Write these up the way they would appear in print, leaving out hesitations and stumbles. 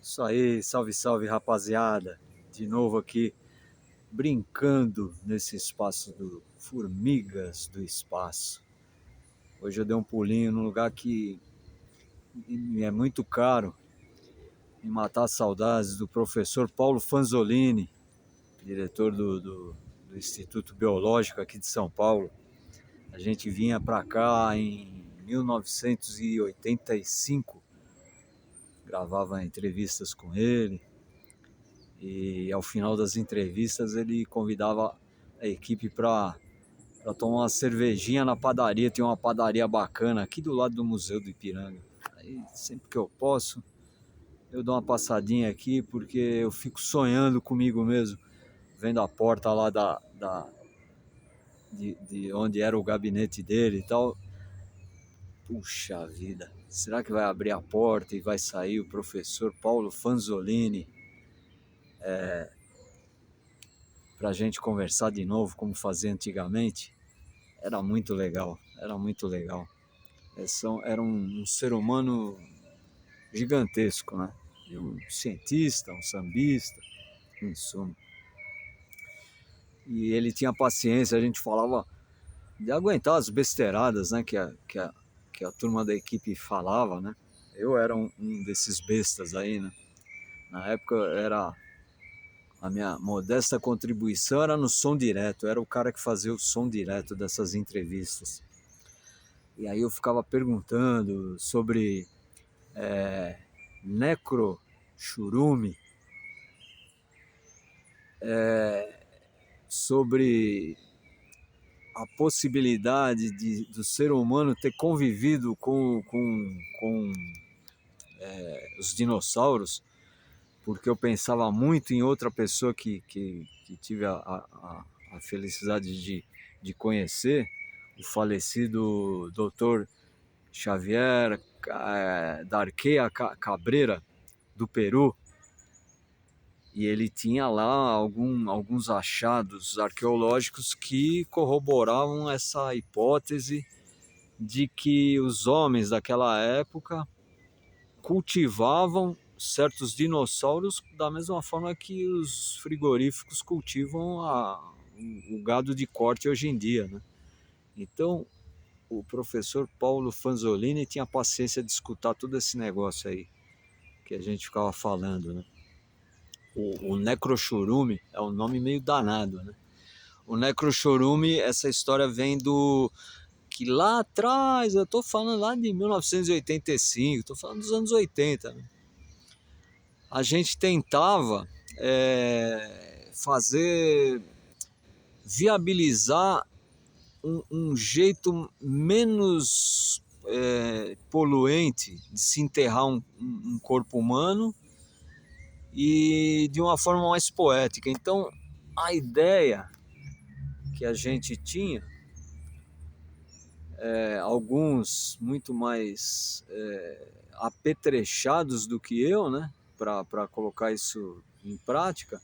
Isso aí, salve, salve, rapaziada. De novo aqui, brincando nesse espaço do Formigas do Espaço. Hoje eu dei um pulinho num lugar que me é muito caro, em matar saudades do professor Paulo Fanzolini, diretor do Instituto Biológico aqui de São Paulo. A gente vinha para cá em 1985, gravava entrevistas com ele. E ao final das entrevistas ele convidava a equipe para tomar uma cervejinha na padaria. Tem uma padaria bacana aqui do lado do Museu do Ipiranga. Aí sempre que eu posso, eu dou uma passadinha aqui porque eu fico sonhando comigo mesmo, vendo a porta lá de onde era o gabinete dele e tal. Puxa vida, será que vai abrir a porta e vai sair o professor Paulo Fanzolini para a gente conversar de novo como fazia antigamente? Era muito legal, era muito legal. Era um ser humano gigantesco, né? E um cientista, um sambista, em suma. E ele tinha paciência, a gente falava de aguentar as besteiradas, né? Que a turma da equipe falava, né? Eu era um desses bestas aí, né? Na época a minha modesta contribuição era no som direto, eu era o cara que fazia o som direto dessas entrevistas. E aí eu ficava perguntando sobre necrochurume, sobre a possibilidade do ser humano ter convivido com os dinossauros, porque eu pensava muito em outra pessoa que tive a felicidade de conhecer, o falecido Dr. Xavier Darquea Cabrera, do Peru. E ele tinha lá alguns achados arqueológicos que corroboravam essa hipótese de que os homens daquela época cultivavam certos dinossauros da mesma forma que os frigoríficos cultivam o gado de corte hoje em dia, né? Então, o professor Paulo Fanzolini tinha paciência de escutar todo esse negócio aí que a gente ficava falando, né? O necrochurume é um nome meio danado, né? O necrochurume, essa história vem do que lá atrás, eu tô falando lá de 1985, tô falando dos anos 80, né? A gente tentava fazer, viabilizar um jeito menos poluente de se enterrar um corpo humano e de uma forma mais poética. Então, a ideia que a gente tinha, alguns muito mais apetrechados do que eu, né, para colocar isso em prática,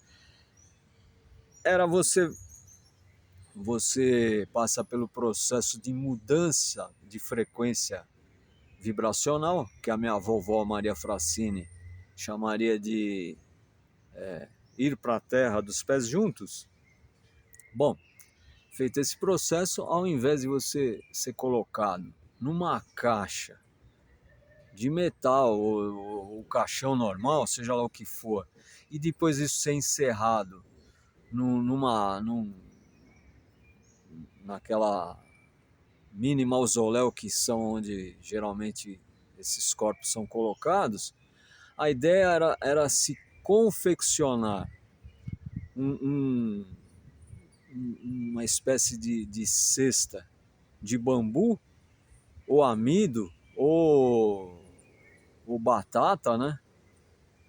era você passa pelo processo de mudança de frequência vibracional, que a minha vovó Maria Francine chamaria de ir para a terra dos pés juntos. Bom, feito esse processo, ao invés de você ser colocado numa caixa de metal ou caixão normal, seja lá o que for, e depois isso ser encerrado naquela mini mausoléu que são onde geralmente esses corpos são colocados, a ideia era se confeccionar um, uma espécie de cesta de bambu, ou amido, ou batata, né?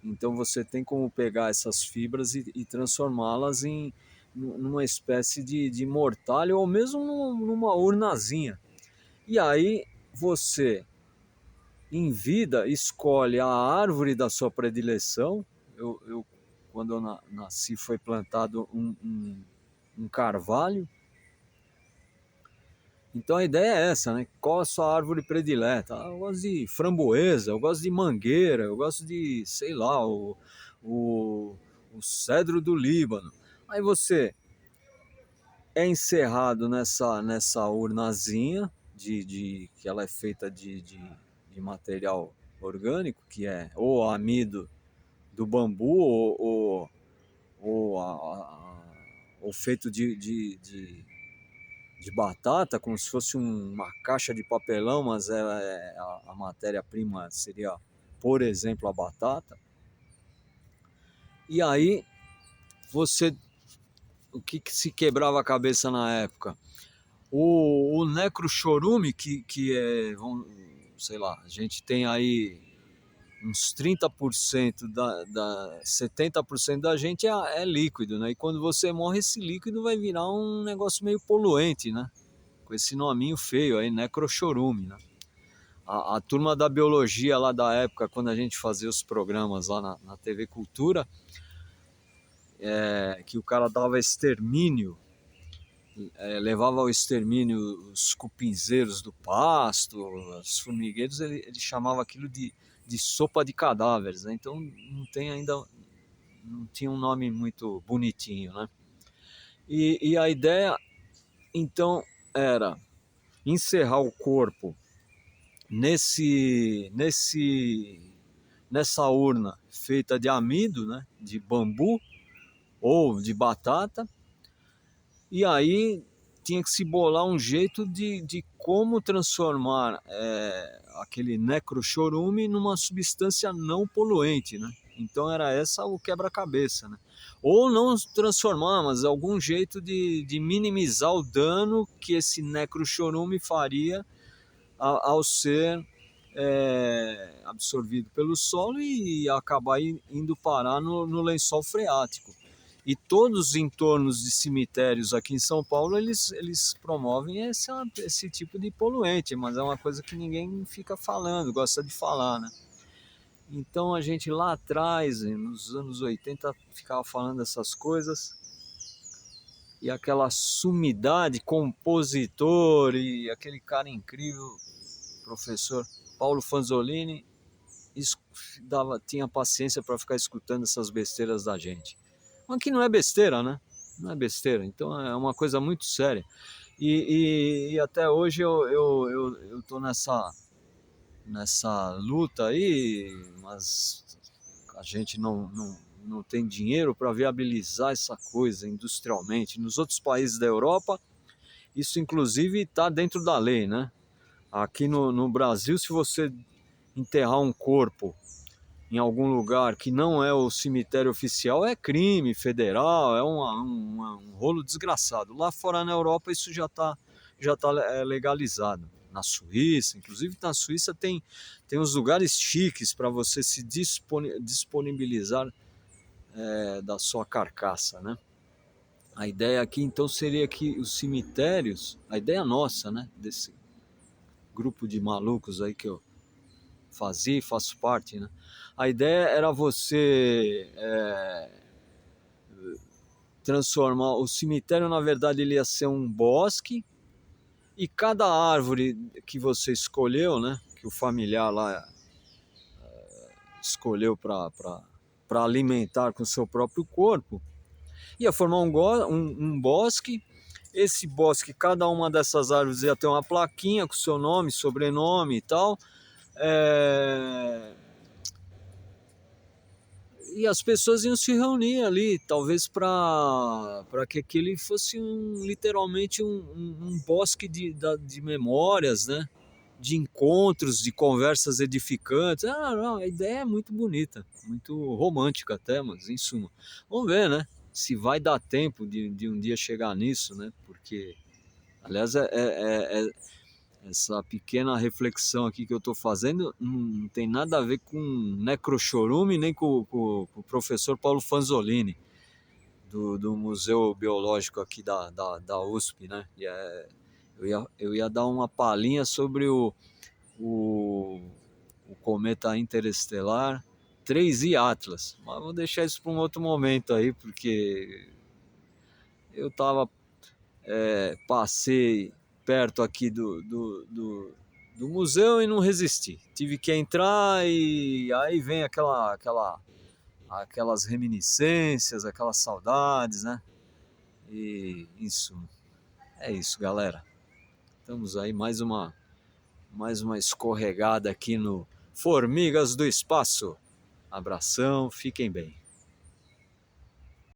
Então você tem como pegar essas fibras e transformá-las numa espécie de mortalha ou mesmo numa urnazinha. E aí você, em vida, escolhe a árvore da sua predileção. Quando eu nasci, foi plantado um carvalho. Então a ideia é essa, né? Qual a sua árvore predileta? Eu gosto de framboesa, eu gosto de mangueira, eu gosto de, sei lá, o, o cedro do Líbano. Aí você é encerrado nessa urnazinha, que ela é feita de material orgânico, que é ou amido do bambu, ou feito de batata, como se fosse uma caixa de papelão, mas a matéria-prima seria, por exemplo, a batata. E aí você, o que se quebrava a cabeça na época? O necrochorume, que é, sei lá, a gente tem aí uns 30% 70% da gente é líquido, né? E quando você morre, esse líquido vai virar um negócio meio poluente, né? Com esse nominho feio aí, necrochorume, né? A turma da biologia lá da época, quando a gente fazia os programas lá na TV Cultura, que o cara dava extermínio, levava ao extermínio os cupinzeiros do pasto, os formigueiros, ele chamava aquilo de sopa de cadáveres, né? Então não tinha um nome muito bonitinho, né? E a ideia, então, era encerrar o corpo nessa urna feita de amido, né, de bambu ou de batata, e aí tinha que se bolar um jeito de como transformar aquele necrochorume numa substância não poluente, né? Então era essa o quebra-cabeça, né? Ou não transformar, mas algum jeito de minimizar o dano que esse necrochorume faria ao ser absorvido pelo solo e acabar indo parar no lençol freático. E todos os entornos de cemitérios aqui em São Paulo, eles promovem esse tipo de poluente, mas é uma coisa que ninguém fica falando, gosta de falar, né? Então a gente lá atrás, nos anos 80, ficava falando essas coisas, e aquela sumidade, compositor e aquele cara incrível, professor Paulo Fanzolini, tinha paciência para ficar escutando essas besteiras da gente. Mas que não é besteira, né? Não é besteira, então é uma coisa muito séria. E até hoje eu tô nessa luta aí, mas a gente não tem dinheiro para viabilizar essa coisa industrialmente. Nos outros países da Europa, isso inclusive está dentro da lei, né? Aqui no Brasil, se você enterrar um corpo em algum lugar que não é o cemitério oficial, é crime federal, é um rolo desgraçado. Lá fora na Europa isso já tá legalizado. Na Suíça, inclusive na Suíça tem uns lugares chiques para você se disponibilizar da sua carcaça, né? A ideia aqui então seria que os cemitérios, a ideia nossa, né, desse grupo de malucos aí que eu fazia e faço parte, né? A ideia era você transformar o cemitério, na verdade, ele ia ser um bosque e cada árvore que você escolheu, né? Que o familiar lá escolheu para alimentar com o seu próprio corpo, ia formar um bosque. Esse bosque, cada uma dessas árvores ia ter uma plaquinha com seu nome, sobrenome e tal. É, e as pessoas iam se reunir ali, talvez para que aquele fosse literalmente um bosque de memórias, né? De encontros, de conversas edificantes. Não, a ideia é muito bonita, muito romântica até, mas em suma. Vamos ver, né? Se vai dar tempo de um dia chegar nisso, né? Porque, aliás, essa pequena reflexão aqui que eu estou fazendo não tem nada a ver com necrochorume nem com o professor Paulo Fanzolini, do Museu Biológico aqui da USP, né? Eu ia dar uma palhinha sobre o, o cometa interestelar 3I Atlas, mas vou deixar isso para um outro momento aí, porque eu passei perto aqui do museu e não resisti. Tive que entrar e aí vem aquelas reminiscências, aquelas saudades, né? E isso, é isso, galera. Estamos aí mais uma escorregada aqui no Formigas do Espaço. Abração, fiquem bem.